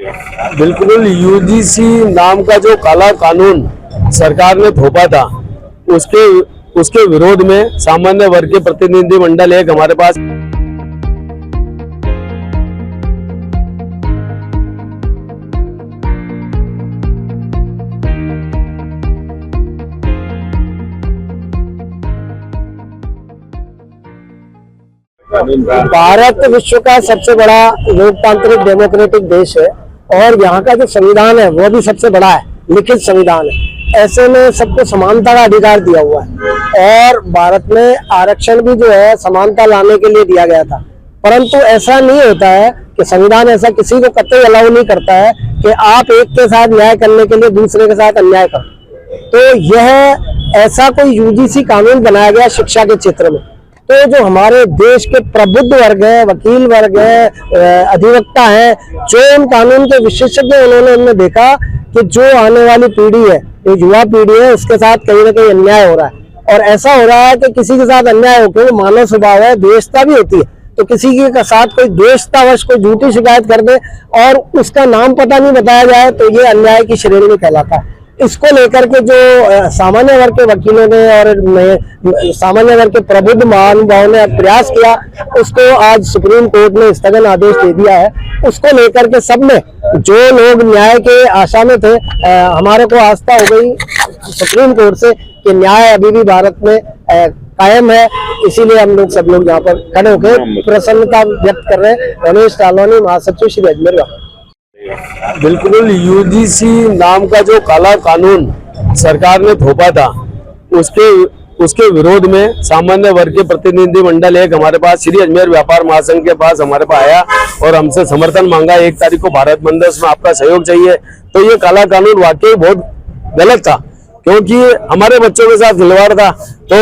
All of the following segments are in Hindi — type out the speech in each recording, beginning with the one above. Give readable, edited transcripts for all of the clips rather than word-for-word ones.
बिल्कुल, यूजीसी नाम का जो काला कानून सरकार ने थोपा था, उसके विरोध में सामान्य वर्ग के प्रतिनिधि मंडल एक हमारे पास भारत विश्व का सबसे बड़ा लोकतांत्रिक डेमोक्रेटिक देश है और यहाँ का जो संविधान है वो भी सबसे बड़ा है, लिखित संविधान है। ऐसे में सबको समानता का अधिकार दिया हुआ है और भारत में आरक्षण भी जो है समानता लाने के लिए दिया गया था। परंतु ऐसा नहीं होता है कि संविधान ऐसा किसी को कतई अलाउ नहीं करता है कि आप एक के साथ न्याय करने के लिए दूसरे के साथ अन्याय करो। तो यह ऐसा कोई यूजीसी कानून बनाया गया शिक्षा के क्षेत्र में। तो जो हमारे देश के प्रबुद्ध वर्ग है, वकील वर्ग है, अधिवक्ता है, जो इन कानून के विशेषज्ञ, उन्होंने देखा कि जो आने वाली पीढ़ी है, जो युवा पीढ़ी है, उसके साथ कहीं ना कहीं अन्याय हो रहा है। और ऐसा हो रहा है कि किसी के साथ अन्याय होकर मानव स्वभाव है, द्वेषता भी होती है, तो किसी के साथ कोई द्वेषतावश कोई झूठी शिकायत कर दे और उसका नाम पता नहीं बताया जाए तो ये अन्याय की श्रेणी में कहलाता है। इसको लेकर के जो सामान्य वर्ग के वकीलों ने और सामान्य वर्ग के प्रबुद्ध महानुभावों ने प्रयास किया, उसको आज सुप्रीम कोर्ट ने स्थगन आदेश दे दिया है। उसको लेकर के सब में जो लोग न्याय के आशा में थे, हमारे को आस्था हो गई सुप्रीम कोर्ट से कि न्याय अभी भी भारत में कायम है। इसीलिए हम लोग सब लोग यहाँ पर खड़े होकर प्रसन्नता व्यक्त कर रहे हैं। रमेश तालवानी, महासचिव, श्री अजमेर। बिल्कुल, यूजीसी नाम का जो काला कानून सरकार ने थोपा था, उसके विरोध में सामान्य वर्ग के प्रतिनिधि मंडल एक हमारे पास श्री अजमेर व्यापार महासंघ के पास हमारे पास आया और हमसे समर्थन मांगा। 1 तारीख को भारत बंद है, उसमें आपका सहयोग चाहिए। तो ये काला कानून वाकई बहुत गलत था, क्योंकि हमारे बच्चों के साथ खिलवाड़ था। तो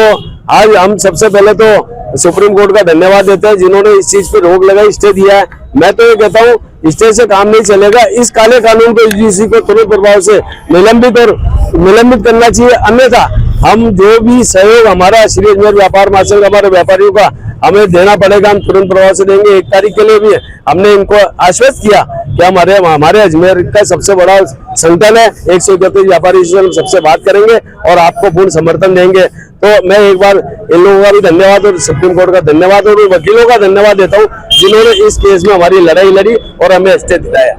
आज हम सबसे पहले तो सुप्रीम कोर्ट का धन्यवाद देते हैं जिन्होंने इस चीज पे रोक लगाई, स्टे दिया है। मैं तो ये कहता हूँ स्टे से काम नहीं चलेगा। इस काले कानून को यूजीसी को तुरंत प्रभाव से निलंबित करना चाहिए। अन्यथा हम जो भी सहयोग हमारा श्री अजमेर व्यापार महासंघ हमारे व्यापारियों का हमें देना पड़ेगा, हम तुरंत प्रभाव से देंगे। 1 तारीख के लिए भी हमने इनको आश्वस्त किया कि हमारे अजमेर का सबसे बड़ा संगठन है 131 व्यापारी सबसे बात करेंगे और आपको पूर्ण समर्थन देंगे। तो मैं एक बार इन लोगों का भी धन्यवाद और सुप्रीम कोर्ट का धन्यवाद और वकीलों का धन्यवाद देता हूँ जिन्होंने इस केस में हमारी लड़ाई लड़ी और हमें स्टे दिलाया।